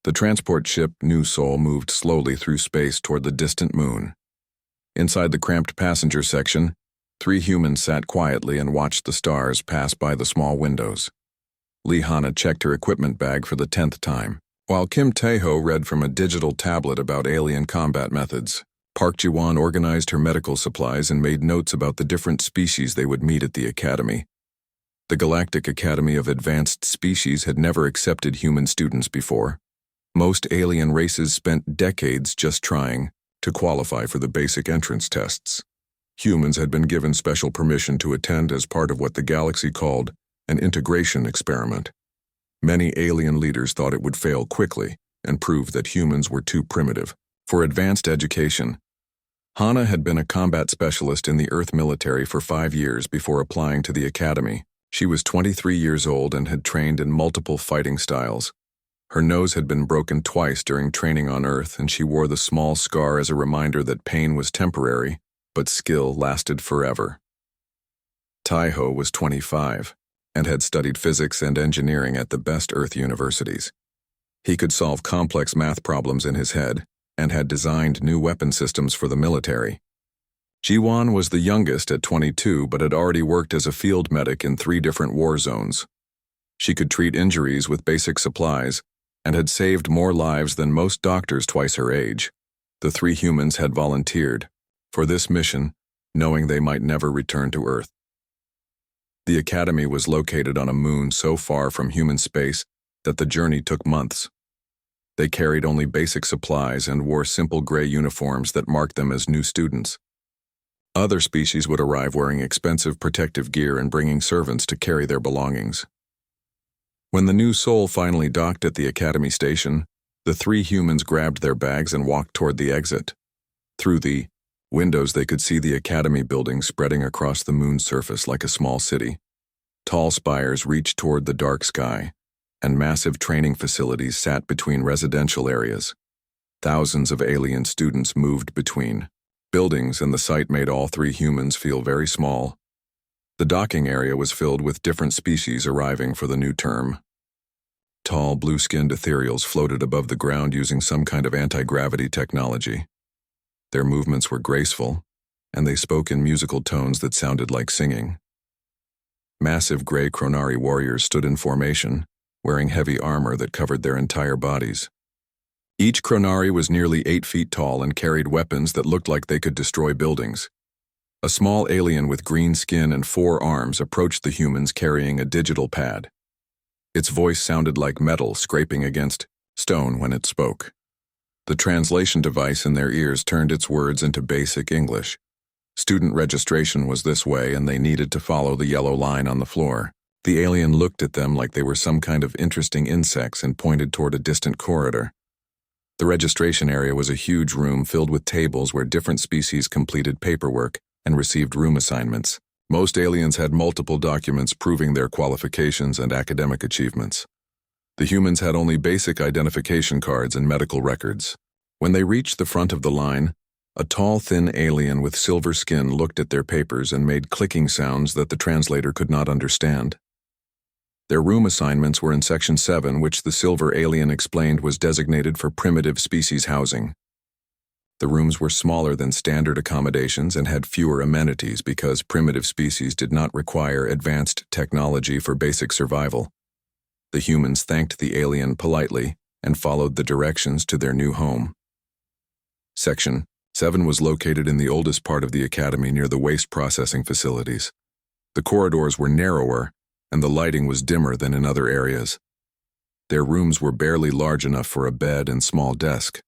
The transport ship New Sol moved slowly through space toward the distant moon. Inside the cramped passenger section, 3 humans sat quietly and watched the stars pass by the small windows. Li-Hana checked her equipment bag for the 10th time, while Kim Tae-ho read from a digital tablet about alien combat methods. Park Ji-won organized her medical supplies and made notes about the different species they would meet at the academy. The Galactic Academy of Advanced Species had never accepted human students before. Most alien races spent decades just trying to qualify for the basic entrance tests. Humans had been given special permission to attend as part of what the galaxy called an integration experiment. Many alien leaders thought it would fail quickly and prove that humans were too primitive for advanced education. Hana had been a combat specialist in the Earth military for 5 years before applying to the academy. She was 23 years old and had trained in multiple fighting styles. Her nose had been broken twice during training on Earth, and she wore the small scar as a reminder that pain was temporary, but skill lasted forever. Tae-ho was 25 and had studied physics and engineering at the best Earth universities. He could solve complex math problems in his head and had designed new weapon systems for the military. Ji-won was the youngest at 22 but had already worked as a field medic in 3 different war zones. She could treat injuries with basic supplies and had saved more lives than most doctors twice her age. The 3 humans had volunteered for this mission, knowing they might never return to Earth. The academy was located on a moon so far from human space that the journey took months. They carried only basic supplies and wore simple gray uniforms that marked them as new students. Other species would arrive wearing expensive protective gear and bringing servants to carry their belongings. When the New Sol finally docked at the academy station, the 3 humans grabbed their bags and walked toward the exit. Through the windows they could see the academy building spreading across the moon's surface like a small city. Tall spires reached toward the dark sky, and massive training facilities sat between residential areas. Thousands of alien students moved between buildings, and the sight made all 3 humans feel very small. The docking area was filled with different species arriving for the new term. Tall, blue-skinned ethereals floated above the ground using some kind of anti-gravity technology. Their movements were graceful, and they spoke in musical tones that sounded like singing. Massive gray Chronari warriors stood in formation, wearing heavy armor that covered their entire bodies. Each Chronari was nearly 8 feet tall and carried weapons that looked like they could destroy buildings. A small alien with green skin and 4 arms approached the humans carrying a digital pad. Its voice sounded like metal scraping against stone when it spoke. The translation device in their ears turned its words into basic English. Student registration was this way, and they needed to follow the yellow line on the floor. The alien looked at them like they were some kind of interesting insects and pointed toward a distant corridor. The registration area was a huge room filled with tables where different species completed paperwork and received room assignments. Most aliens had multiple documents proving their qualifications and academic achievements. The humans had only basic identification cards and medical records. When they reached the front of the line, a tall, thin alien with silver skin looked at their papers and made clicking sounds that the translator could not understand. Their room assignments were in Section 7, which the silver alien explained was designated for primitive species housing. The rooms were smaller than standard accommodations and had fewer amenities because primitive species did not require advanced technology for basic survival. The humans thanked the alien politely and followed the directions to their new home. Section 7 was located in the oldest part of the academy near the waste processing facilities. The corridors were narrower and the lighting was dimmer than in other areas. Their rooms were barely large enough for a bed and small desk.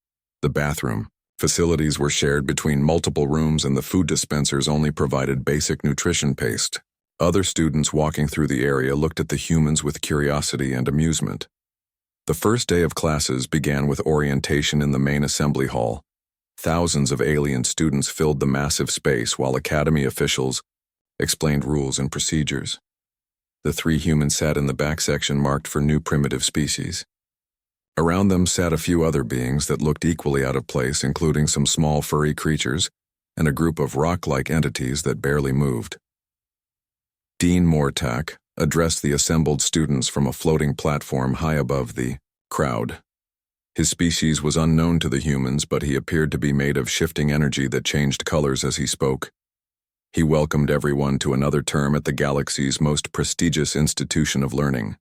The bathroom facilities were shared between multiple rooms, and the food dispensers only provided basic nutrition paste. Other students walking through the area looked at the humans with curiosity and amusement. The first day of classes began with orientation in the main assembly hall. Thousands of alien students filled the massive space while academy officials explained rules and procedures. The 3 humans sat in the back section marked for new primitive species. Around them sat a few other beings that looked equally out of place, including some small furry creatures and a group of rock-like entities that barely moved. Dean Mortak addressed the assembled students from a floating platform high above the crowd. His species was unknown to the humans, but he appeared to be made of shifting energy that changed colors as he spoke. He welcomed everyone to another term at the galaxy's most prestigious institution of learning.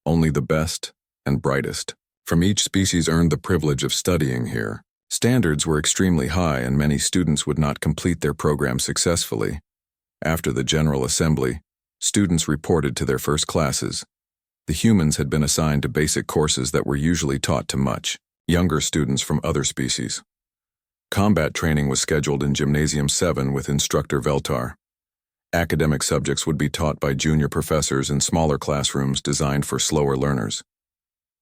Only the best and brightest from each species earned the privilege of studying here. Standards were extremely high, and many students would not complete their program successfully. After the General Assembly, students reported to their first classes. The humans had been assigned to basic courses that were usually taught to much younger students from other species. Combat training was scheduled in Gymnasium 7 with Instructor Veltar. Academic subjects would be taught by junior professors in smaller classrooms designed for slower learners.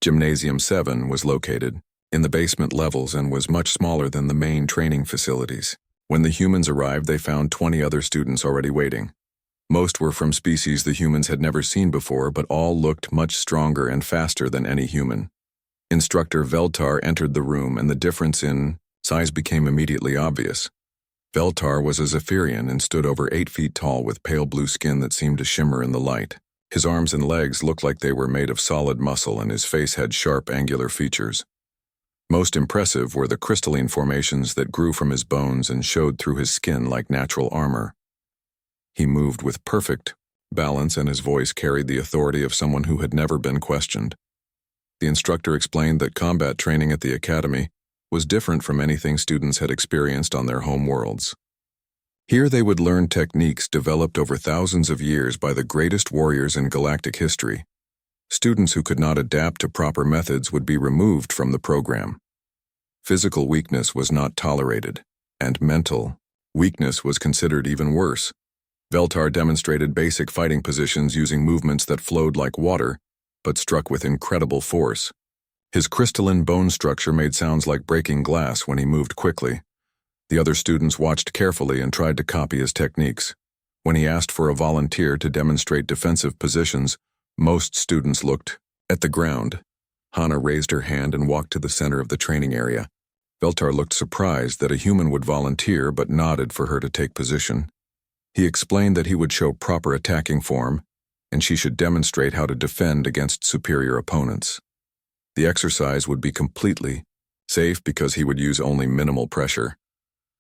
Gymnasium 7 was located in the basement levels and was much smaller than the main training facilities. When the humans arrived, they found 20 other students already waiting. Most were from species the humans had never seen before, but all looked much stronger and faster than any human. Instructor Veltar entered the room, and the difference in size became immediately obvious. Veltar was a Zephyrian and stood over 8 feet tall with pale blue skin that seemed to shimmer in the light. His arms and legs looked like they were made of solid muscle, and his face had sharp, angular features. Most impressive were the crystalline formations that grew from his bones and showed through his skin like natural armor. He moved with perfect balance, and his voice carried the authority of someone who had never been questioned. The instructor explained that combat training at the academy was different from anything students had experienced on their home worlds. Here they would learn techniques developed over thousands of years by the greatest warriors in galactic history. Students who could not adapt to proper methods would be removed from the program. Physical weakness was not tolerated, and mental weakness was considered even worse. Veltar demonstrated basic fighting positions using movements that flowed like water, but struck with incredible force. His crystalline bone structure made sounds like breaking glass when he moved quickly. The other students watched carefully and tried to copy his techniques. When he asked for a volunteer to demonstrate defensive positions, most students looked at the ground. Hana raised her hand and walked to the center of the training area. Veltar looked surprised that a human would volunteer, but nodded for her to take position. He explained that he would show proper attacking form, and she should demonstrate how to defend against superior opponents. The exercise would be completely safe because he would use only minimal pressure.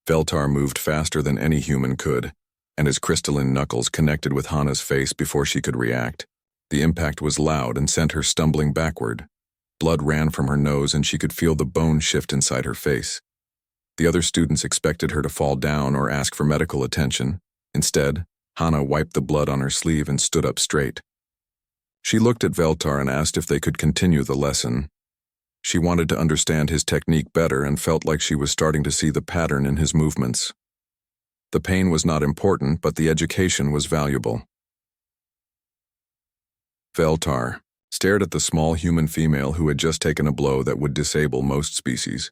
Veltar moved faster than any human could, and his crystalline knuckles connected with Hana's face before she could react. The impact was loud and sent her stumbling backward. Blood ran from her nose, and she could feel the bone shift inside her face. The other students expected her to fall down or ask for medical attention. Instead, Hana wiped the blood on her sleeve and stood up straight. She looked at Veltar and asked if they could continue the lesson. She wanted to understand his technique better and felt like she was starting to see the pattern in his movements. The pain was not important, but the education was valuable. Veltar stared at the small human female who had just taken a blow that would disable most species.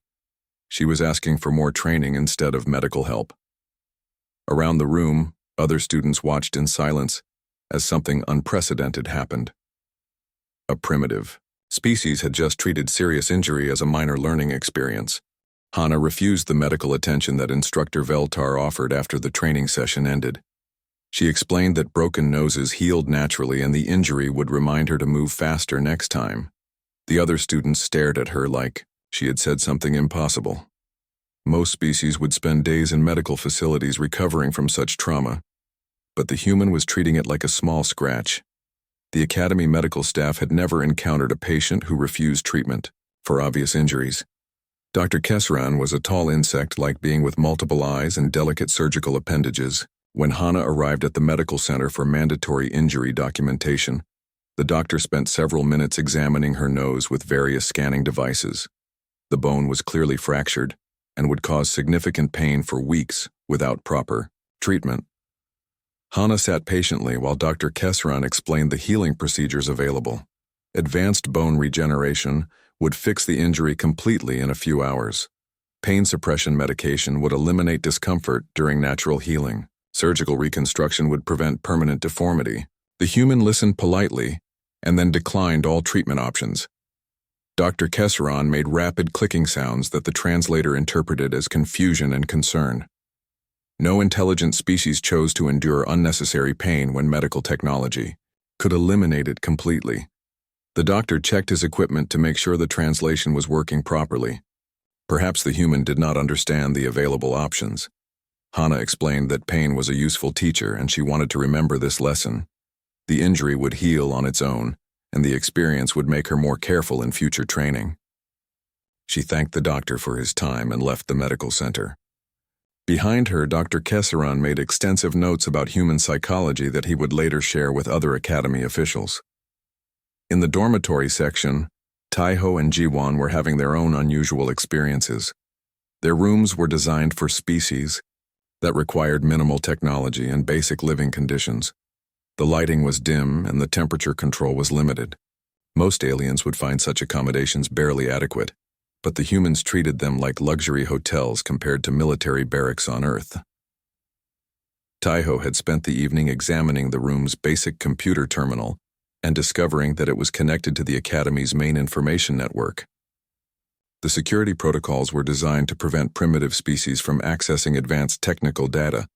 She was asking for more training instead of medical help. Around the room, other students watched in silence as something unprecedented happened. A primitive species had just treated serious injury as a minor learning experience. Hana refused the medical attention that Instructor Veltar offered after the training session ended. She explained that broken noses healed naturally and the injury would remind her to move faster next time. The other students stared at her like she had said something impossible. Most species would spend days in medical facilities recovering from such trauma, but the human was treating it like a small scratch. The academy medical staff had never encountered a patient who refused treatment for obvious injuries. Dr. Kesran was a tall insect-like being with multiple eyes and delicate surgical appendages. When Hana arrived at the medical center for mandatory injury documentation, the doctor spent several minutes examining her nose with various scanning devices. The bone was clearly fractured and would cause significant pain for weeks without proper treatment. Hana sat patiently while Dr. Kesran explained the healing procedures available. Advanced bone regeneration would fix the injury completely in a few hours. Pain suppression medication would eliminate discomfort during natural healing. Surgical reconstruction would prevent permanent deformity. The human listened politely and then declined all treatment options. Dr. Kesran made rapid clicking sounds that the translator interpreted as confusion and concern. No intelligent species chose to endure unnecessary pain when medical technology could eliminate it completely. The doctor checked his equipment to make sure the translation was working properly. Perhaps the human did not understand the available options. Hana explained that pain was a useful teacher and she wanted to remember this lesson. The injury would heal on its own, and the experience would make her more careful in future training. She thanked the doctor for his time and left the medical center. Behind her, Dr. Kesseron made extensive notes about human psychology that he would later share with other academy officials. In the dormitory section, Taiho and Jiwon were having their own unusual experiences. Their rooms were designed for species that required minimal technology and basic living conditions. The lighting was dim and the temperature control was limited. Most aliens would find such accommodations barely adequate, but the humans treated them like luxury hotels compared to military barracks on Earth. Taiho had spent the evening examining the room's basic computer terminal and discovering that it was connected to the Academy's main information network. The security protocols were designed to prevent primitive species from accessing advanced technical data,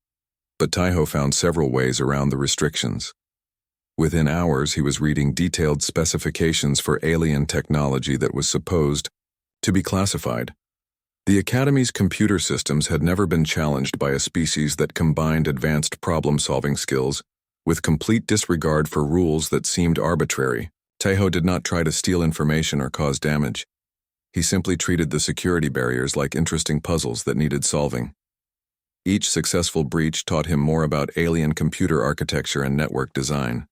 but Taiho found several ways around the restrictions. Within hours, he was reading detailed specifications for alien technology that was supposed to be classified. The Academy's computer systems had never been challenged by a species that combined advanced problem-solving skills with complete disregard for rules that seemed arbitrary. Taiho did not try to steal information or cause damage. He simply treated the security barriers like interesting puzzles that needed solving. Each successful breach taught him more about alien computer architecture and network design.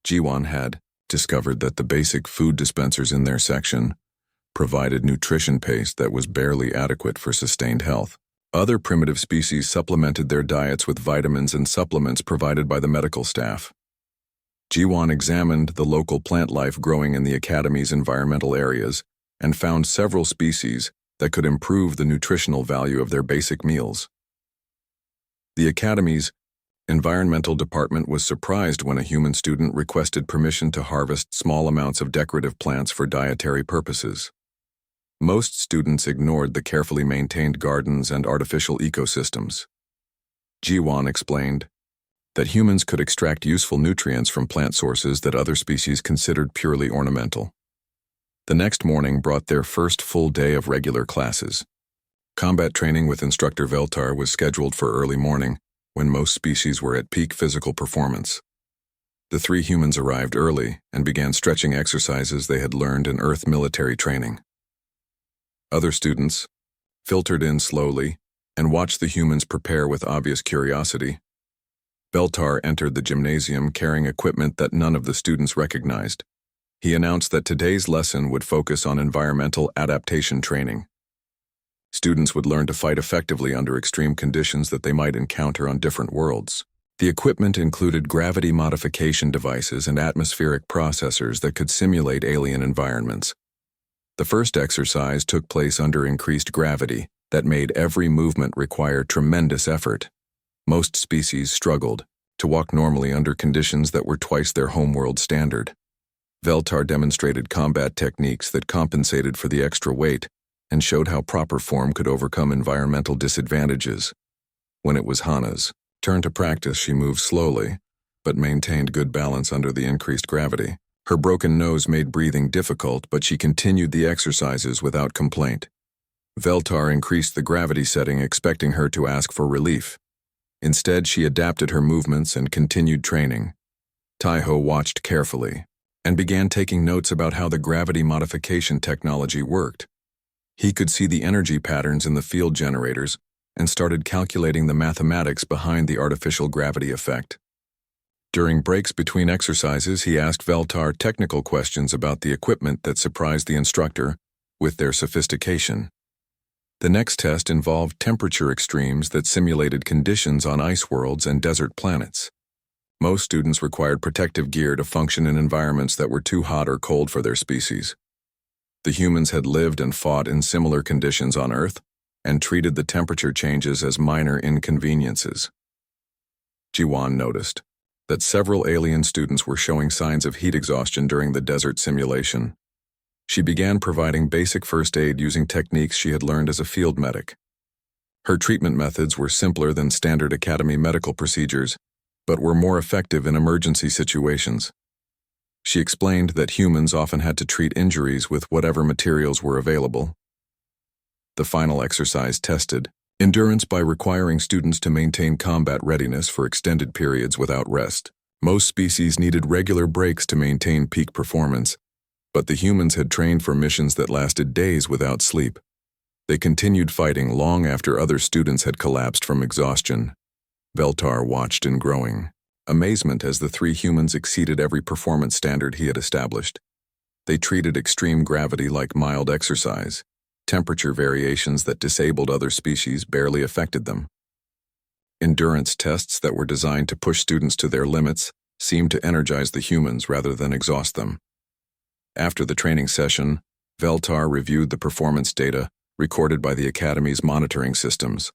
Jiwon had discovered that the basic food dispensers in their section provided nutrition paste that was barely adequate for sustained health. Other primitive species supplemented their diets with vitamins and supplements provided by the medical staff. Jiwon examined the local plant life growing in the Academy's environmental areas and found several species that could improve the nutritional value of their basic meals. The Academy's environmental department was surprised when a human student requested permission to harvest small amounts of decorative plants for dietary purposes. Most students ignored the carefully maintained gardens and artificial ecosystems. Jiwon explained that humans could extract useful nutrients from plant sources that other species considered purely ornamental. The next morning brought their first full day of regular classes. Combat training with Instructor Veltar was scheduled for early morning, when most species were at peak physical performance. The three humans arrived early and began stretching exercises they had learned in Earth military training. Other students filtered in slowly and watched the humans prepare with obvious curiosity. Veltar entered the gymnasium carrying equipment that none of the students recognized. He announced that today's lesson would focus on environmental adaptation training. Students would learn to fight effectively under extreme conditions that they might encounter on different worlds. The equipment included gravity modification devices and atmospheric processors that could simulate alien environments. The first exercise took place under increased gravity that made every movement require tremendous effort. Most species struggled to walk normally under conditions that were twice their homeworld standard. Veltar demonstrated combat techniques that compensated for the extra weight and showed how proper form could overcome environmental disadvantages. When it was Hana's turn to practice, she moved slowly, but maintained good balance under the increased gravity. Her broken nose made breathing difficult, but she continued the exercises without complaint. Veltar increased the gravity setting, expecting her to ask for relief. Instead, she adapted her movements and continued training. Taiho watched carefully and began taking notes about how the gravity modification technology worked. He could see the energy patterns in the field generators and started calculating the mathematics behind the artificial gravity effect. During breaks between exercises, he asked Veltar technical questions about the equipment that surprised the instructor with their sophistication. The next test involved temperature extremes that simulated conditions on ice worlds and desert planets. Most students required protective gear to function in environments that were too hot or cold for their species. The humans had lived and fought in similar conditions on Earth and treated the temperature changes as minor inconveniences. Jiwon noticed that several alien students were showing signs of heat exhaustion during the desert simulation. She began providing basic first aid using techniques she had learned as a field medic. Her treatment methods were simpler than standard academy medical procedures, but were more effective in emergency situations. She explained that humans often had to treat injuries with whatever materials were available. The final exercise tested endurance by requiring students to maintain combat readiness for extended periods without rest. Most species needed regular breaks to maintain peak performance, but the humans had trained for missions that lasted days without sleep. They continued fighting long after other students had collapsed from exhaustion. Veltar watched in growing amazement as the three humans exceeded every performance standard he had established. They treated extreme gravity like mild exercise. Temperature variations that disabled other species barely affected them. Endurance tests that were designed to push students to their limits seemed to energize the humans rather than exhaust them. After the training session, Veltar reviewed the performance data recorded by the Academy's monitoring systems.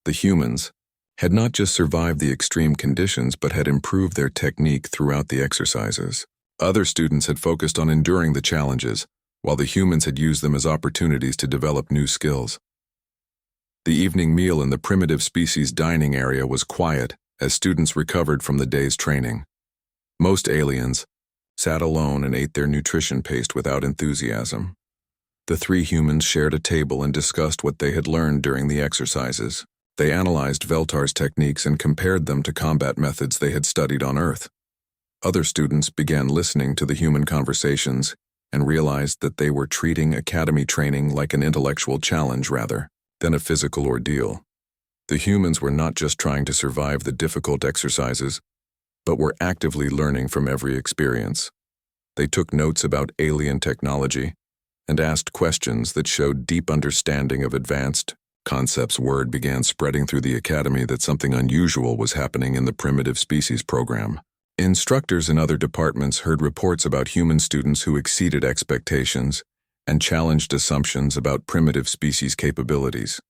The humans had not just survived the extreme conditions but had improved their technique throughout the exercises. Other students had focused on enduring the challenges, while the humans had used them as opportunities to develop new skills. The evening meal in the primitive species dining area was quiet as students recovered from the day's training. Most aliens sat alone and ate their nutrition paste without enthusiasm. The three humans shared a table and discussed what they had learned during the exercises. They analyzed Veltar's techniques and compared them to combat methods they had studied on Earth. Other students began listening to the human conversations and realized that they were treating academy training like an intellectual challenge rather than a physical ordeal. The humans were not just trying to survive the difficult exercises, but were actively learning from every experience. They took notes about alien technology and asked questions that showed deep understanding of advanced concepts. Word began spreading through the academy that something unusual was happening in the primitive species program. Instructors in other departments heard reports about human students who exceeded expectations and challenged assumptions about primitive species capabilities.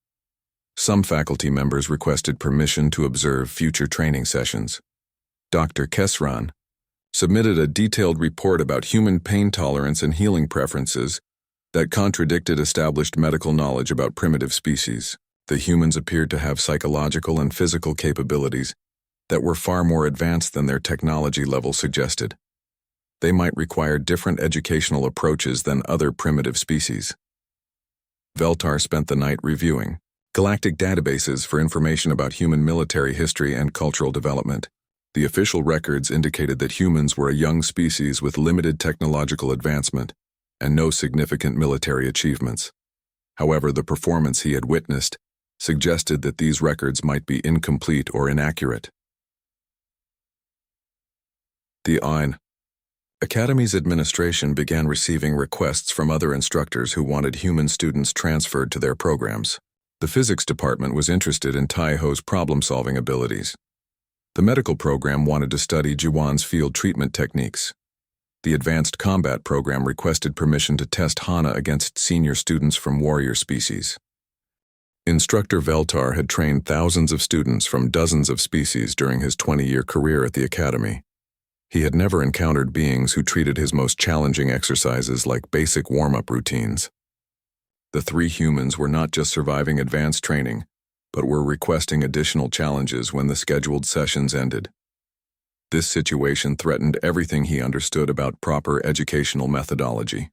Some faculty members requested permission to observe future training sessions. Dr. Kesran submitted a detailed report about human pain tolerance and healing preferences that contradicted established medical knowledge about primitive species. The humans appeared to have psychological and physical capabilities that were far more advanced than their technology level suggested. They might require different educational approaches than other primitive species. Veltar spent the night reviewing galactic databases for information about human military history and cultural development. The official records indicated that humans were a young species with limited technological advancement and no significant military achievements. However, the performance he had witnessed suggested that these records might be incomplete or inaccurate. The Academy's administration began receiving requests from other instructors who wanted human students transferred to their programs. The physics department was interested in Taiho's problem-solving abilities. The medical program wanted to study Jiwan's field treatment techniques. The advanced combat program requested permission to test Hana against senior students from warrior species. Instructor Veltar had trained thousands of students from dozens of species during his 20-year career at the Academy. He had never encountered beings who treated his most challenging exercises like basic warm-up routines. The three humans were not just surviving advanced training, but were requesting additional challenges when the scheduled sessions ended. This situation threatened everything he understood about proper educational methodology.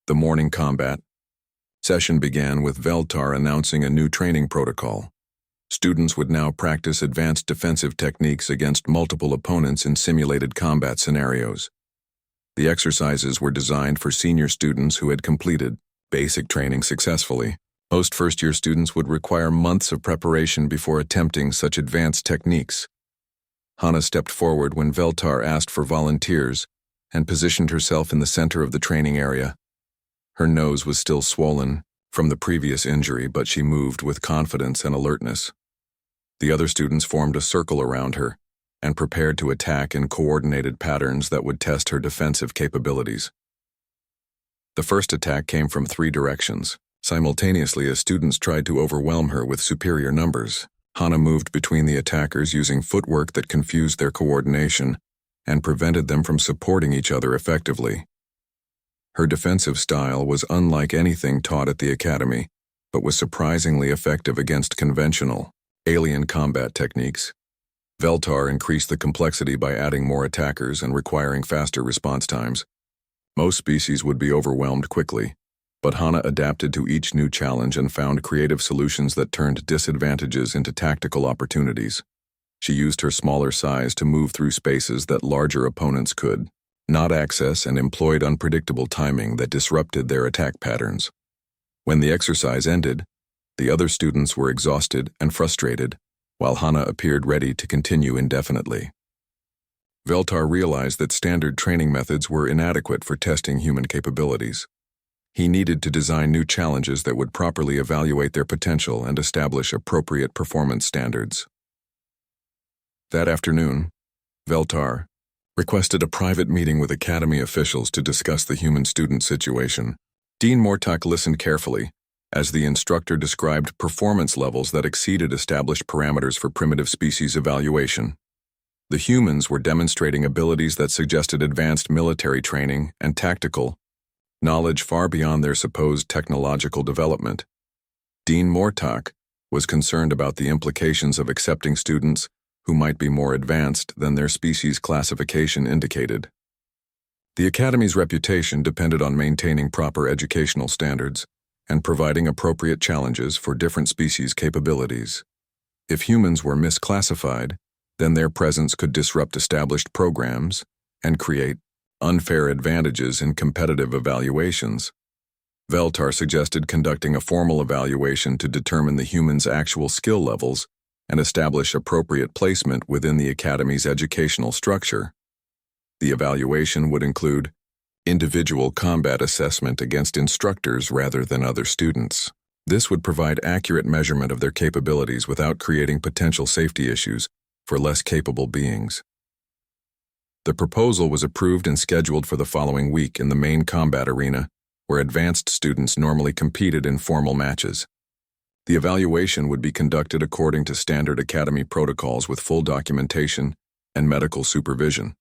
The morning combat session began with Veltar announcing a new training protocol. Students would now practice advanced defensive techniques against multiple opponents in simulated combat scenarios. The exercises were designed for senior students who had completed basic training successfully. Most first-year students would require months of preparation before attempting such advanced techniques. Hana stepped forward when Veltar asked for volunteers and positioned herself in the center of the training area. Her nose was still swollen from the previous injury, but she moved with confidence and alertness. The other students formed a circle around her and prepared to attack in coordinated patterns that would test her defensive capabilities. The first attack came from 3 directions. Simultaneously, as students tried to overwhelm her with superior numbers, Hana moved between the attackers using footwork that confused their coordination and prevented them from supporting each other effectively. Her defensive style was unlike anything taught at the Academy, but was surprisingly effective against conventional, alien combat techniques. Veltar increased the complexity by adding more attackers and requiring faster response times. Most species would be overwhelmed quickly, but Hana adapted to each new challenge and found creative solutions that turned disadvantages into tactical opportunities. She used her smaller size to move through spaces that larger opponents could not access and employed unpredictable timing that disrupted their attack patterns. When the exercise ended, the other students were exhausted and frustrated, while Hana appeared ready to continue indefinitely. Veltar realized that standard training methods were inadequate for testing human capabilities. He needed to design new challenges that would properly evaluate their potential and establish appropriate performance standards. That afternoon, Veltar requested a private meeting with Academy officials to discuss the human-student situation. Dean Mortok listened carefully, as the instructor described performance levels that exceeded established parameters for primitive species evaluation. The humans were demonstrating abilities that suggested advanced military training and tactical knowledge far beyond their supposed technological development. Dean Mortok was concerned about the implications of accepting students who might be more advanced than their species classification indicated. The Academy's reputation depended on maintaining proper educational standards and providing appropriate challenges for different species' capabilities. If humans were misclassified, then their presence could disrupt established programs and create unfair advantages in competitive evaluations. Veltar suggested conducting a formal evaluation to determine the humans' actual skill levels and establish appropriate placement within the Academy's educational structure. The evaluation would include individual combat assessment against instructors rather than other students. This would provide accurate measurement of their capabilities without creating potential safety issues for less capable beings. The proposal was approved and scheduled for the following week in the main combat arena, where advanced students normally competed in formal matches. The evaluation would be conducted according to standard Academy protocols with full documentation and medical supervision.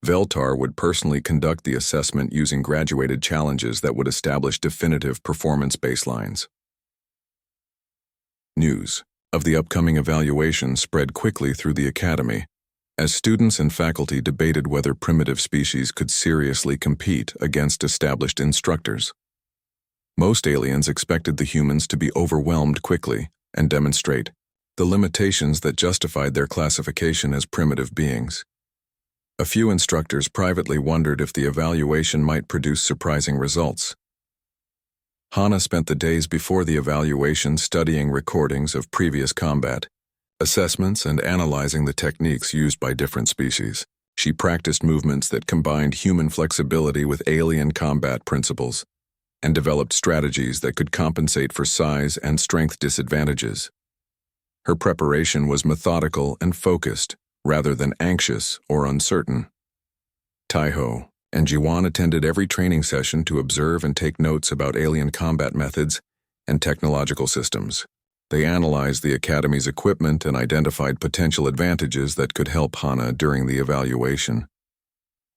Veltar would personally conduct the assessment using graduated challenges that would establish definitive performance baselines. News of the upcoming evaluation spread quickly through the Academy, as students and faculty debated whether primitive species could seriously compete against established instructors. Most aliens expected the humans to be overwhelmed quickly and demonstrate the limitations that justified their classification as primitive beings. A few instructors privately wondered if the evaluation might produce surprising results. Hana spent the days before the evaluation studying recordings of previous combat, assessments, and analyzing the techniques used by different species. She practiced movements that combined human flexibility with alien combat principles, and developed strategies that could compensate for size and strength disadvantages. Her preparation was methodical and focused, rather than anxious or uncertain. Taiho and Jiwan attended every training session to observe and take notes about alien combat methods and technological systems. They analyzed the Academy's equipment and identified potential advantages that could help Hana during the evaluation.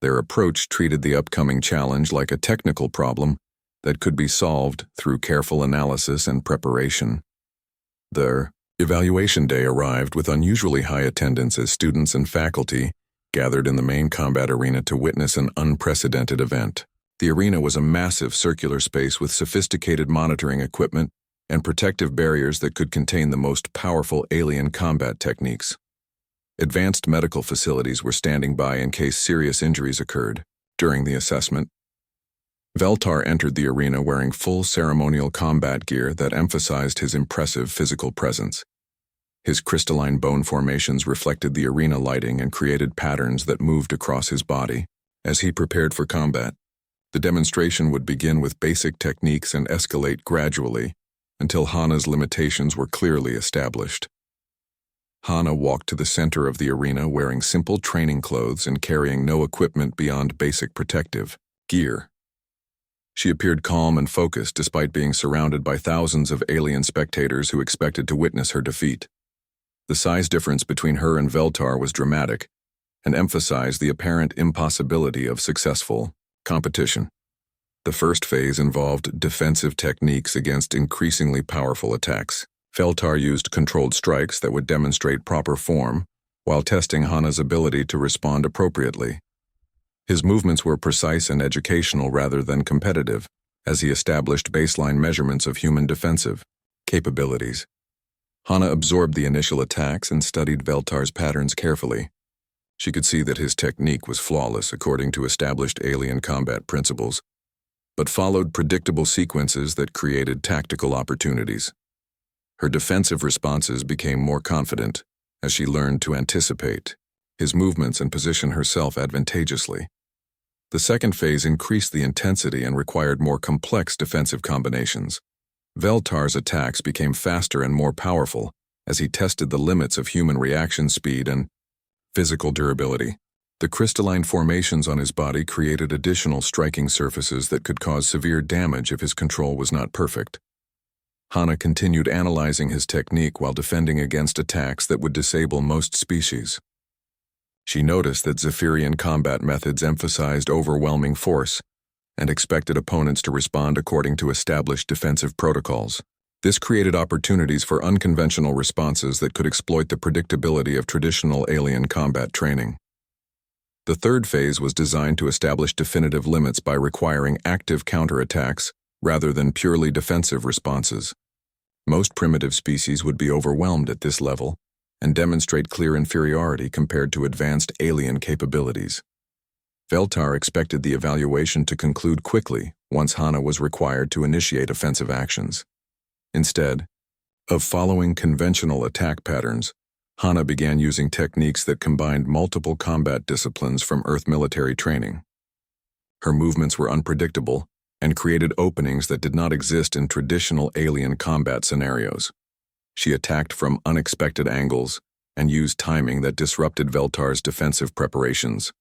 Their approach treated the upcoming challenge like a technical problem that could be solved through careful analysis and preparation. Their evaluation day arrived with unusually high attendance as students and faculty gathered in the main combat arena to witness an unprecedented event. The arena was a massive circular space with sophisticated monitoring equipment and protective barriers that could contain the most powerful alien combat techniques. Advanced medical facilities were standing by in case serious injuries occurred. During the assessment, Veltar entered the arena wearing full ceremonial combat gear that emphasized his impressive physical presence. His crystalline bone formations reflected the arena lighting and created patterns that moved across his body. As he prepared for combat, the demonstration would begin with basic techniques and escalate gradually until Hana's limitations were clearly established. Hana walked to the center of the arena wearing simple training clothes and carrying no equipment beyond basic protective gear. She appeared calm and focused despite being surrounded by thousands of alien spectators who expected to witness her defeat. The size difference between her and Veltar was dramatic and emphasized the apparent impossibility of successful competition. The first phase involved defensive techniques against increasingly powerful attacks. Veltar used controlled strikes that would demonstrate proper form, while testing Hana's ability to respond appropriately. His movements were precise and educational rather than competitive, as he established baseline measurements of human defensive capabilities. Hana absorbed the initial attacks and studied Veltar's patterns carefully. She could see that his technique was flawless according to established alien combat principles, but followed predictable sequences that created tactical opportunities. Her defensive responses became more confident as she learned to anticipate his movements and position herself advantageously. The second phase increased the intensity and required more complex defensive combinations. Veltar's attacks became faster and more powerful as he tested the limits of human reaction speed and physical durability. The crystalline formations on his body created additional striking surfaces that could cause severe damage if his control was not perfect. Hana continued analyzing his technique while defending against attacks that would disable most species. She noticed that Zephyrian combat methods emphasized overwhelming force and expected opponents to respond according to established defensive protocols. This created opportunities for unconventional responses that could exploit the predictability of traditional alien combat training. The third phase was designed to establish definitive limits by requiring active counterattacks rather than purely defensive responses. Most primitive species would be overwhelmed at this level and demonstrate clear inferiority compared to advanced alien capabilities. Veltar expected the evaluation to conclude quickly once Hana was required to initiate offensive actions. Instead of following conventional attack patterns, Hana began using techniques that combined multiple combat disciplines from Earth military training. Her movements were unpredictable and created openings that did not exist in traditional alien combat scenarios. She attacked from unexpected angles and used timing that disrupted Veltar's defensive preparations.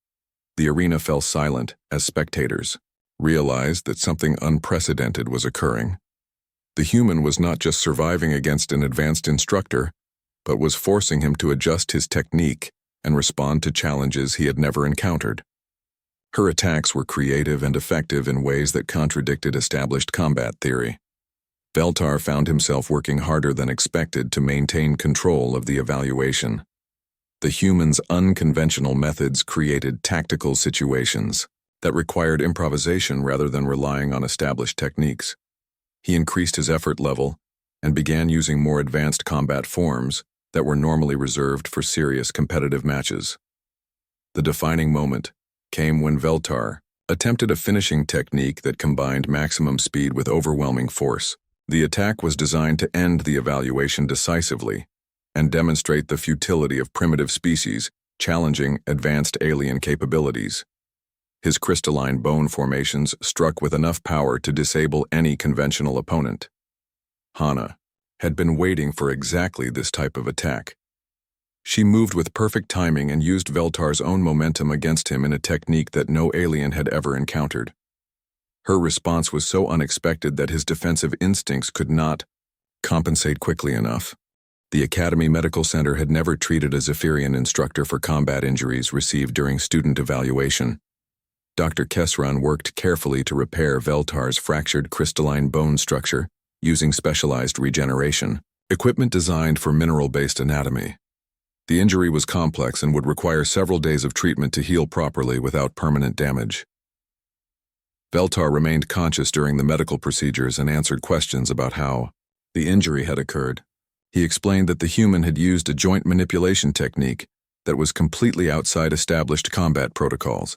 The arena fell silent as spectators realized that something unprecedented was occurring. The human was not just surviving against an advanced instructor, but was forcing him to adjust his technique and respond to challenges he had never encountered. Her attacks were creative and effective in ways that contradicted established combat theory. Veltar found himself working harder than expected to maintain control of the evaluation. The human's unconventional methods created tactical situations that required improvisation rather than relying on established techniques. He increased his effort level and began using more advanced combat forms that were normally reserved for serious competitive matches. The defining moment came when Veltar attempted a finishing technique that combined maximum speed with overwhelming force. The attack was designed to end the evaluation decisively and demonstrate the futility of primitive species challenging advanced alien capabilities. His crystalline bone formations struck with enough power to disable any conventional opponent. Hana had been waiting for exactly this type of attack. She moved with perfect timing and used Veltar's own momentum against him in a technique that no alien had ever encountered. Her response was so unexpected that his defensive instincts could not compensate quickly enough. The Academy Medical Center had never treated a Zephyrian instructor for combat injuries received during student evaluation. Dr. Kesran worked carefully to repair Veltar's fractured crystalline bone structure using specialized regeneration equipment designed for mineral-based anatomy. The injury was complex and would require several days of treatment to heal properly without permanent damage. Veltar remained conscious during the medical procedures and answered questions about how the injury had occurred. He explained that the human had used a joint manipulation technique that was completely outside established combat protocols.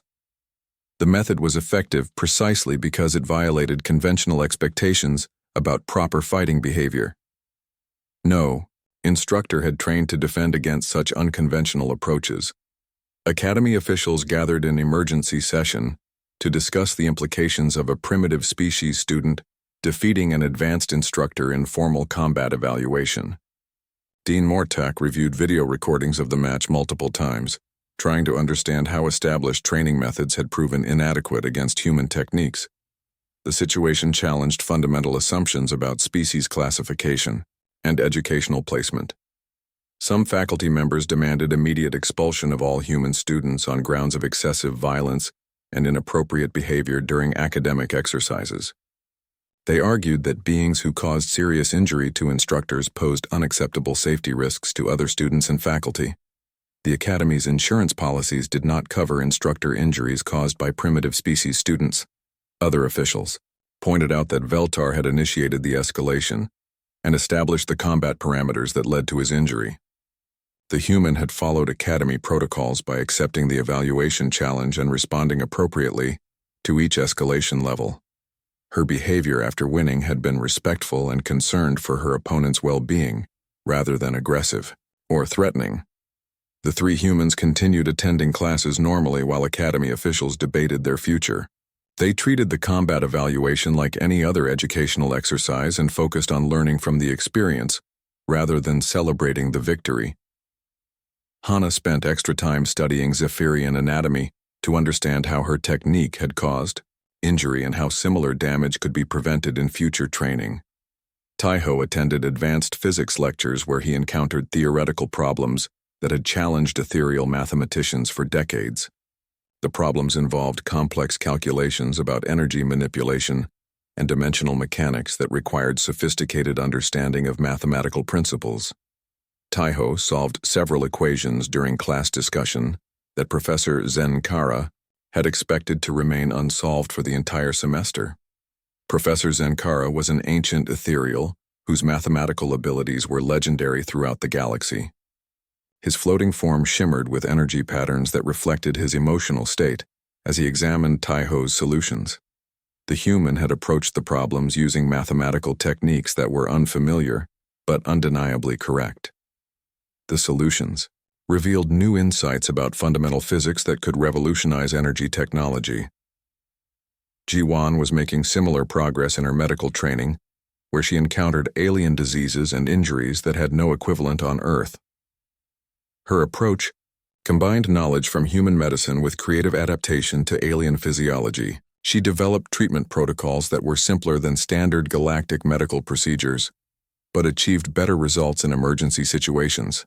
The method was effective precisely because it violated conventional expectations about proper fighting behavior. No instructor had trained to defend against such unconventional approaches. Academy officials gathered in emergency session to discuss the implications of a primitive species student defeating an advanced instructor in formal combat evaluation. Dean Mortak reviewed video recordings of the match multiple times, trying to understand how established training methods had proven inadequate against human techniques. The situation challenged fundamental assumptions about species classification and educational placement. Some faculty members demanded immediate expulsion of all human students on grounds of excessive violence and inappropriate behavior during academic exercises. They argued that beings who caused serious injury to instructors posed unacceptable safety risks to other students and faculty. The Academy's insurance policies did not cover instructor injuries caused by primitive species students. Other officials pointed out that Veltar had initiated the escalation and established the combat parameters that led to his injury. The human had followed Academy protocols by accepting the evaluation challenge and responding appropriately to each escalation level. Her behavior after winning had been respectful and concerned for her opponent's well-being, rather than aggressive or threatening. The three humans continued attending classes normally while Academy officials debated their future. They treated the combat evaluation like any other educational exercise and focused on learning from the experience, rather than celebrating the victory. Hana spent extra time studying Zephyrian anatomy to understand how her technique had caused injury and how similar damage could be prevented in future training. Taiho attended advanced physics lectures where he encountered theoretical problems that had challenged ethereal mathematicians for decades. The problems involved complex calculations about energy manipulation and dimensional mechanics that required sophisticated understanding of mathematical principles. Taiho solved several equations during class discussion that Professor Zenkara had expected to remain unsolved for the entire semester. Professor Zenkara was an ancient ethereal whose mathematical abilities were legendary throughout the galaxy. His floating form shimmered with energy patterns that reflected his emotional state as he examined Taiho's solutions. The human had approached the problems using mathematical techniques that were unfamiliar but undeniably correct. The solutions revealed new insights about fundamental physics that could revolutionize energy technology. Jiwan was making similar progress in her medical training, where she encountered alien diseases and injuries that had no equivalent on Earth. Her approach combined knowledge from human medicine with creative adaptation to alien physiology. She developed treatment protocols that were simpler than standard galactic medical procedures, but achieved better results in emergency situations.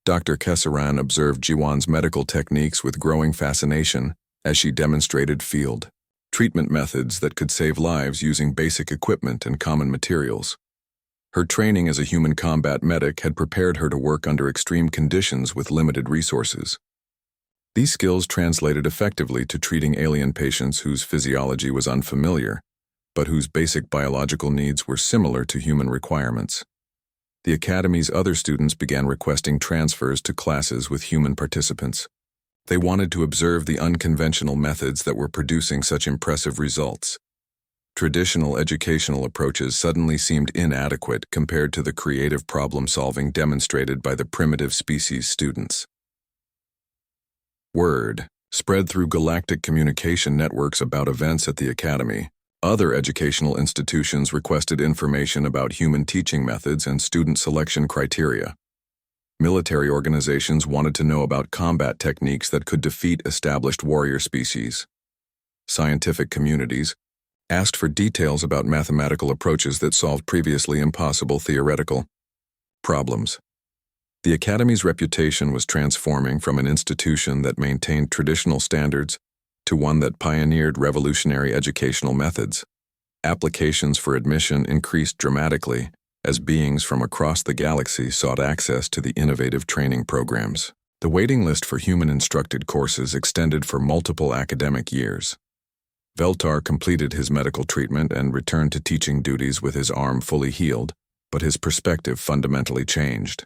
Dr. Kesaran observed Jiwan's medical techniques with growing fascination as she demonstrated field treatment methods that could save lives using basic equipment and common materials. Her training as a human combat medic had prepared her to work under extreme conditions with limited resources. These skills translated effectively to treating alien patients whose physiology was unfamiliar, but whose basic biological needs were similar to human requirements. The Academy's other students began requesting transfers to classes with human participants. They wanted to observe the unconventional methods that were producing such impressive results. Traditional educational approaches suddenly seemed inadequate compared to the creative problem-solving demonstrated by the primitive species students. Word spread through galactic communication networks about events at the Academy. Other educational institutions requested information about human teaching methods and student selection criteria. Military organizations wanted to know about combat techniques that could defeat established warrior species. Scientific communities asked for details about mathematical approaches that solved previously impossible theoretical problems. The Academy's reputation was transforming from an institution that maintained traditional standards to one that pioneered revolutionary educational methods. Applications for admission increased dramatically as beings from across the galaxy sought access to the innovative training programs. The waiting list for human-instructed courses extended for multiple academic years. Veltar completed his medical treatment and returned to teaching duties with his arm fully healed, but his perspective fundamentally changed.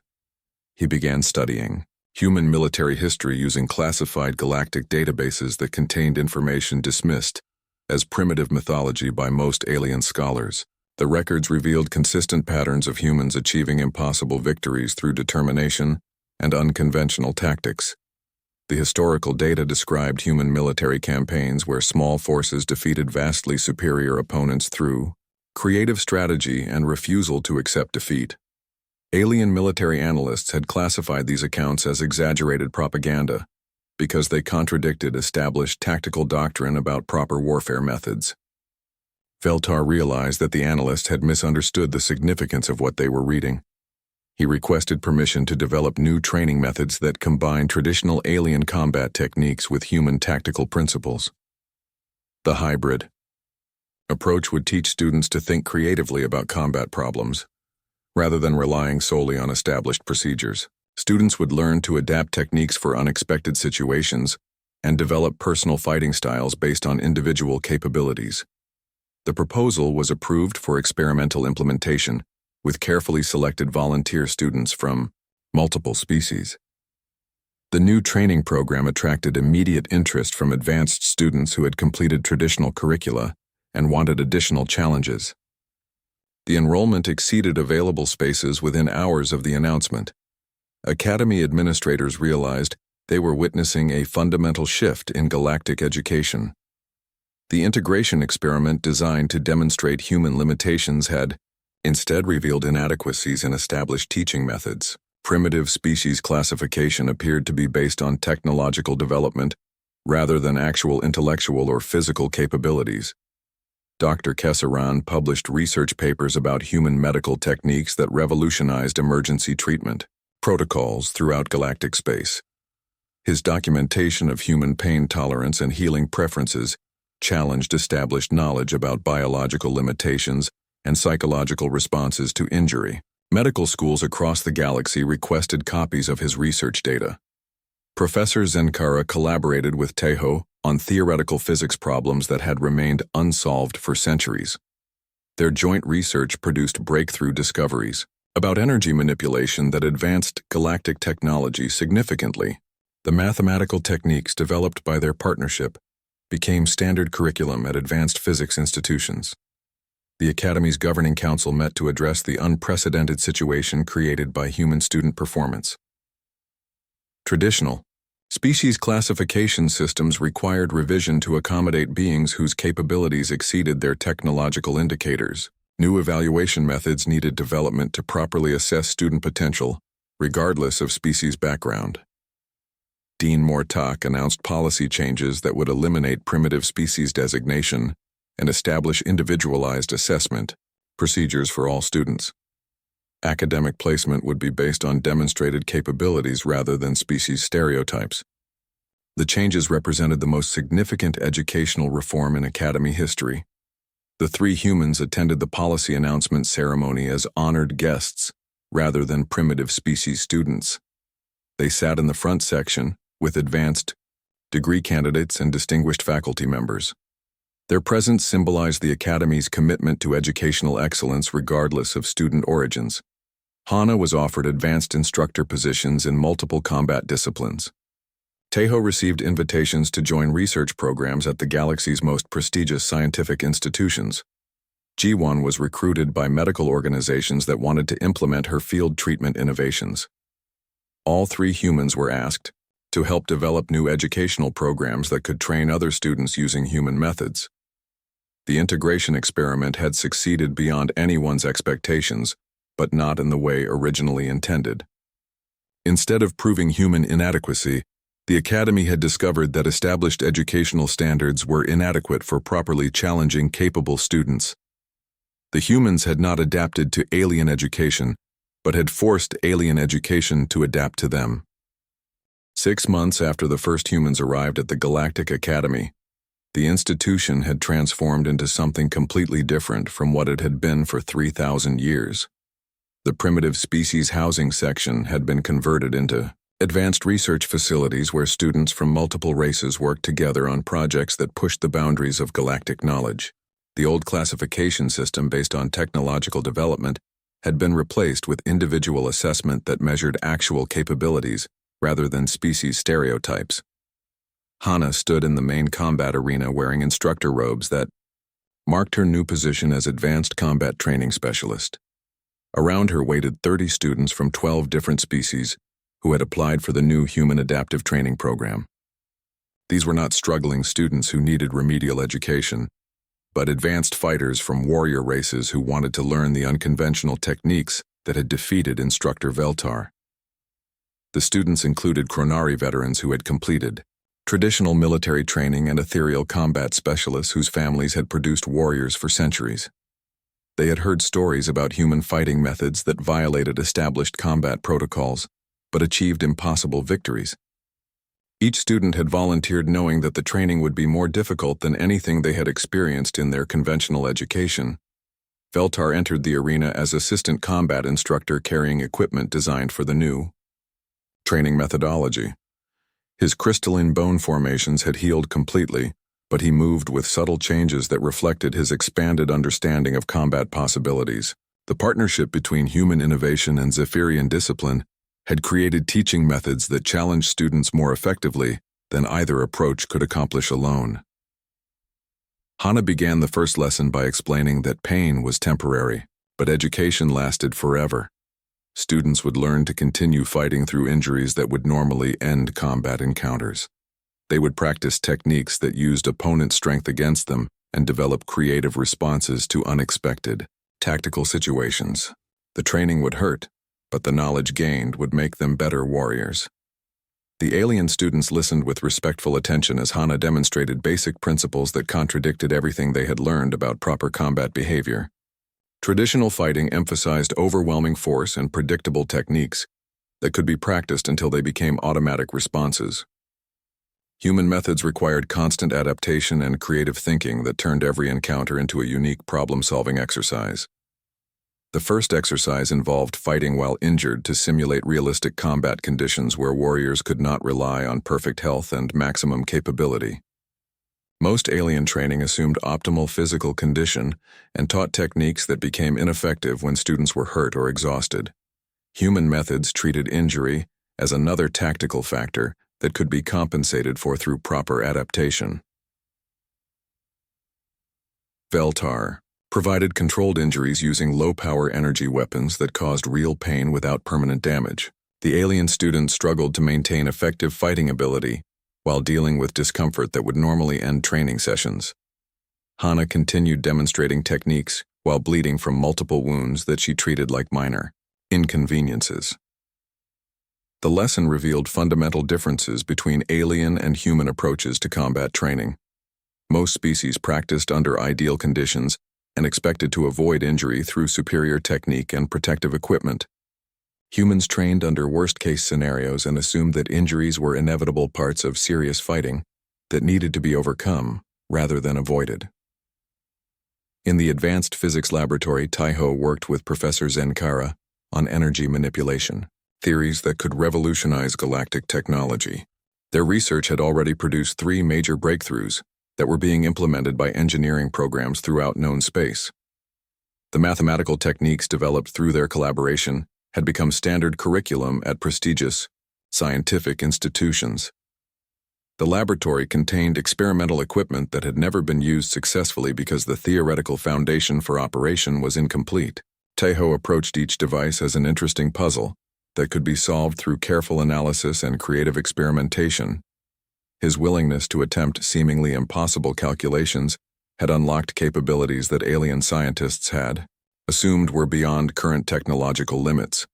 He began studying human military history using classified galactic databases that contained information dismissed as primitive mythology by most alien scholars. The records revealed consistent patterns of humans achieving impossible victories through determination and unconventional tactics. The historical data described human military campaigns where small forces defeated vastly superior opponents through creative strategy and refusal to accept defeat. Alien military analysts had classified these accounts as exaggerated propaganda because they contradicted established tactical doctrine about proper warfare methods. Veltar realized that the analysts had misunderstood the significance of what they were reading. He requested permission to develop new training methods that combine traditional alien combat techniques with human tactical principles. The hybrid approach would teach students to think creatively about combat problems, rather than relying solely on established procedures. Students would learn to adapt techniques for unexpected situations and develop personal fighting styles based on individual capabilities. The proposal was approved for experimental implementation with carefully selected volunteer students from multiple species. The new training program attracted immediate interest from advanced students who had completed traditional curricula and wanted additional challenges. The enrollment exceeded available spaces within hours of the announcement. Academy administrators realized they were witnessing a fundamental shift in galactic education. The integration experiment designed to demonstrate human limitations had instead revealed inadequacies in established teaching methods. Primitive species classification appeared to be based on technological development rather than actual intellectual or physical capabilities. Dr. Kesaran published research papers about human medical techniques that revolutionized emergency treatment protocols throughout galactic space. His documentation of human pain tolerance and healing preferences challenged established knowledge about biological limitations and psychological responses to injury. Medical schools across the galaxy requested copies of his research data. Professor Zenkara collaborated with Tejo on theoretical physics problems that had remained unsolved for centuries. Their joint research produced breakthrough discoveries about energy manipulation that advanced galactic technology significantly. The mathematical techniques developed by their partnership became standard curriculum at advanced physics institutions. The Academy's governing council met to address the unprecedented situation created by human student performance. Traditional species classification systems required revision to accommodate beings whose capabilities exceeded their technological indicators. New evaluation methods needed development to properly assess student potential, regardless of species background. Dean Mortak announced policy changes that would eliminate primitive species designation and establish individualized assessment procedures for all students. Academic placement would be based on demonstrated capabilities rather than species stereotypes. The changes represented the most significant educational reform in Academy history. The three humans attended the policy announcement ceremony as honored guests rather than primitive species students. They sat in the front section with advanced degree candidates and distinguished faculty members. Their presence symbolized the Academy's commitment to educational excellence regardless of student origins. Hana was offered advanced instructor positions in multiple combat disciplines. Tejo received invitations to join research programs at the galaxy's most prestigious scientific institutions. Ji-won was recruited by medical organizations that wanted to implement her field treatment innovations. All three humans were asked to help develop new educational programs that could train other students using human methods. The integration experiment had succeeded beyond anyone's expectations, but not in the way originally intended. Instead of proving human inadequacy, the Academy had discovered that established educational standards were inadequate for properly challenging capable students. The humans had not adapted to alien education, but had forced alien education to adapt to them. 6 months after the first humans arrived at the Galactic Academy, the institution had transformed into something completely different from what it had been for 3,000 years. The primitive species housing section had been converted into advanced research facilities where students from multiple races worked together on projects that pushed the boundaries of galactic knowledge. The old classification system based on technological development had been replaced with individual assessment that measured actual capabilities rather than species stereotypes. Hana stood in the main combat arena wearing instructor robes that marked her new position as Advanced Combat Training Specialist. Around her waited 30 students from 12 different species who had applied for the new Human Adaptive Training Program. These were not struggling students who needed remedial education, but advanced fighters from warrior races who wanted to learn the unconventional techniques that had defeated Instructor Veltar. The students included Chronari veterans who had completed traditional military training and ethereal combat specialists whose families had produced warriors for centuries. They had heard stories about human fighting methods that violated established combat protocols, but achieved impossible victories. Each student had volunteered knowing that the training would be more difficult than anything they had experienced in their conventional education. Veltar entered the arena as assistant combat instructor carrying equipment designed for the new Training methodology. His crystalline bone formations had healed completely, but he moved with subtle changes that reflected his expanded understanding of combat possibilities. The partnership between human innovation and Zephyrian discipline had created teaching methods that challenged students more effectively than either approach could accomplish alone. Hana began the first lesson by explaining that pain was temporary, but education lasted forever. Students would learn to continue fighting through injuries that would normally end combat encounters. They would practice techniques that used opponent strength against them and develop creative responses to unexpected, tactical situations. The training would hurt, but the knowledge gained would make them better warriors. The alien students listened with respectful attention as Hana demonstrated basic principles that contradicted everything they had learned about proper combat behavior. Traditional fighting emphasized overwhelming force and predictable techniques that could be practiced until they became automatic responses. Human methods required constant adaptation and creative thinking that turned every encounter into a unique problem-solving exercise. The first exercise involved fighting while injured to simulate realistic combat conditions where warriors could not rely on perfect health and maximum capability. Most alien training assumed optimal physical condition and taught techniques that became ineffective when students were hurt or exhausted. Human methods treated injury as another tactical factor that could be compensated for through proper adaptation. Veltar provided controlled injuries using low-power energy weapons that caused real pain without permanent damage. The alien students struggled to maintain effective fighting ability while dealing with discomfort that would normally end training sessions. Hana continued demonstrating techniques while bleeding from multiple wounds that she treated like minor inconveniences. The lesson revealed fundamental differences between alien and human approaches to combat training. Most species practiced under ideal conditions and expected to avoid injury through superior technique and protective equipment. Humans trained under worst-case scenarios and assumed that injuries were inevitable parts of serious fighting that needed to be overcome rather than avoided. In the Advanced Physics Laboratory, Taiho worked with Professor Zenkara on energy manipulation, theories that could revolutionize galactic technology. Their research had already produced 3 major breakthroughs that were being implemented by engineering programs throughout known space. The mathematical techniques developed through their collaboration had become standard curriculum at prestigious scientific institutions. The laboratory contained experimental equipment that had never been used successfully because the theoretical foundation for operation was incomplete. Taiho approached each device as an interesting puzzle that could be solved through careful analysis and creative experimentation. His willingness to attempt seemingly impossible calculations had unlocked capabilities that alien scientists had assumed were beyond current technological limits.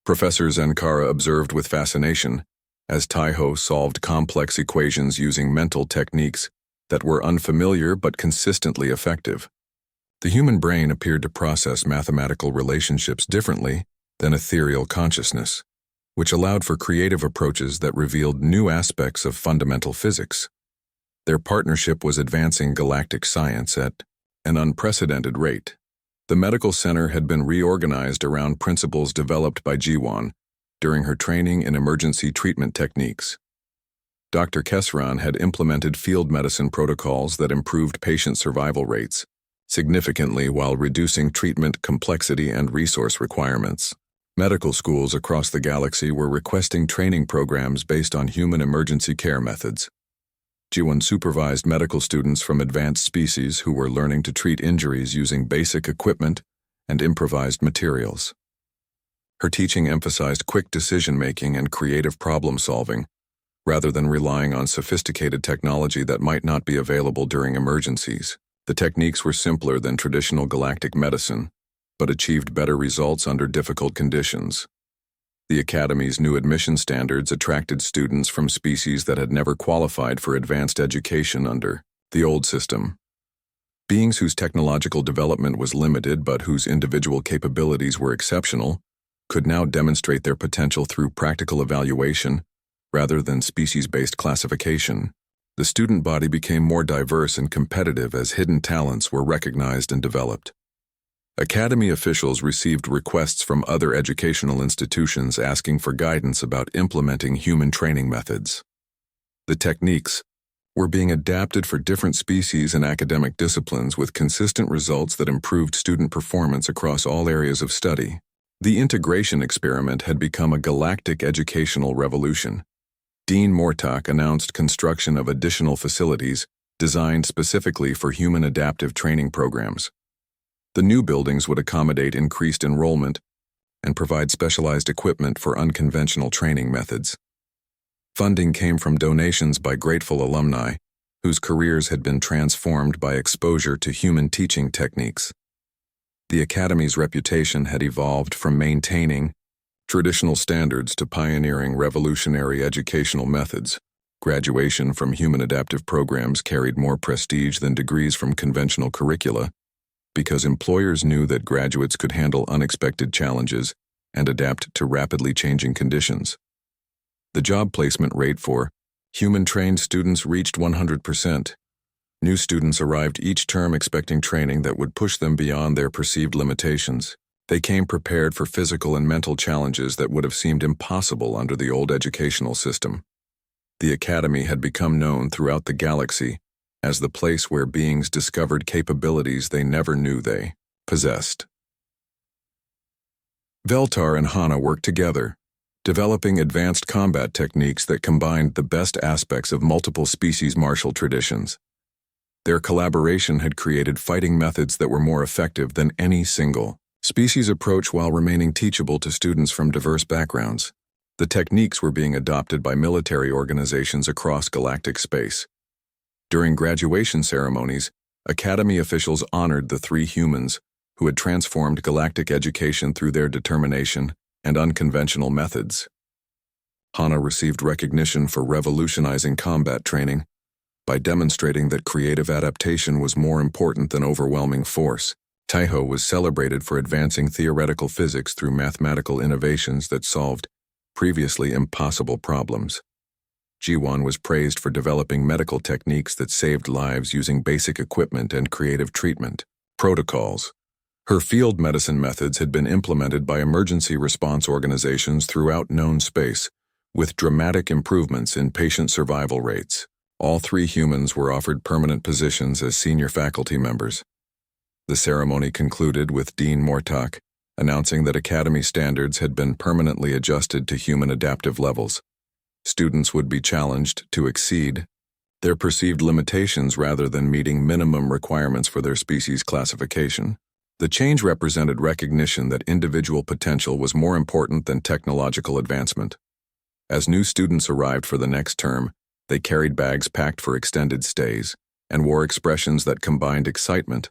Professor Zenkara observed with fascination as Taiho solved complex equations using mental techniques that were unfamiliar but consistently effective. The human brain appeared to process mathematical relationships differently than ethereal consciousness, which allowed for creative approaches that revealed new aspects of fundamental physics. Their partnership was advancing galactic science at an unprecedented rate. The medical center had been reorganized around principles developed by Jiwon during her training in emergency treatment techniques. Dr. Kesran had implemented field medicine protocols that improved patient survival rates significantly while reducing treatment complexity and resource requirements. Medical schools across the galaxy were requesting training programs based on human emergency care methods. Jiwon supervised medical students from advanced species who were learning to treat injuries using basic equipment and improvised materials. Her teaching emphasized quick decision-making and creative problem-solving, rather than relying on sophisticated technology that might not be available during emergencies. The techniques were simpler than traditional galactic medicine, but achieved better results under difficult conditions. The Academy's new admission standards attracted students from species that had never qualified for advanced education under the old system. Beings whose technological development was limited but whose individual capabilities were exceptional could now demonstrate their potential through practical evaluation rather than species-based classification. The student body became more diverse and competitive as hidden talents were recognized and developed. Academy officials received requests from other educational institutions asking for guidance about implementing human training methods. The techniques were being adapted for different species and academic disciplines with consistent results that improved student performance across all areas of study. The integration experiment had become a galactic educational revolution. Dean Mortok announced construction of additional facilities designed specifically for human adaptive training programs. The new buildings would accommodate increased enrollment and provide specialized equipment for unconventional training methods. Funding came from donations by grateful alumni whose careers had been transformed by exposure to human teaching techniques. The Academy's reputation had evolved from maintaining traditional standards to pioneering revolutionary educational methods. Graduation from human adaptive programs carried more prestige than degrees from conventional curricula, because employers knew that graduates could handle unexpected challenges and adapt to rapidly changing conditions. The job placement rate for human-trained students reached 100%. New students arrived each term expecting training that would push them beyond their perceived limitations. They came prepared for physical and mental challenges that would have seemed impossible under the old educational system. The Academy had become known throughout the galaxy as the place where beings discovered capabilities they never knew they possessed. Veltar and Hana worked together, developing advanced combat techniques that combined the best aspects of multiple species martial traditions. Their collaboration had created fighting methods that were more effective than any single species approach while remaining teachable to students from diverse backgrounds. The techniques were being adopted by military organizations across galactic space. During graduation ceremonies, Academy officials honored the 3 humans who had transformed galactic education through their determination and unconventional methods. Hana received recognition for revolutionizing combat training by demonstrating that creative adaptation was more important than overwhelming force. Taiho was celebrated for advancing theoretical physics through mathematical innovations that solved previously impossible problems. Jiwon was praised for developing medical techniques that saved lives using basic equipment and creative treatment protocols. Her field medicine methods had been implemented by emergency response organizations throughout known space, with dramatic improvements in patient survival rates. All 3 humans were offered permanent positions as senior faculty members. The ceremony concluded with Dean Mortok announcing that Academy standards had been permanently adjusted to human adaptive levels. Students would be challenged to exceed their perceived limitations rather than meeting minimum requirements for their species classification. The change represented recognition that individual potential was more important than technological advancement. As new students arrived for the next term, they carried bags packed for extended stays and wore expressions that combined excitement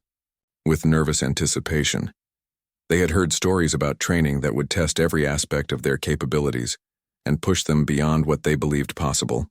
with nervous anticipation. They had heard stories about training that would test every aspect of their capabilities and push them beyond what they believed possible.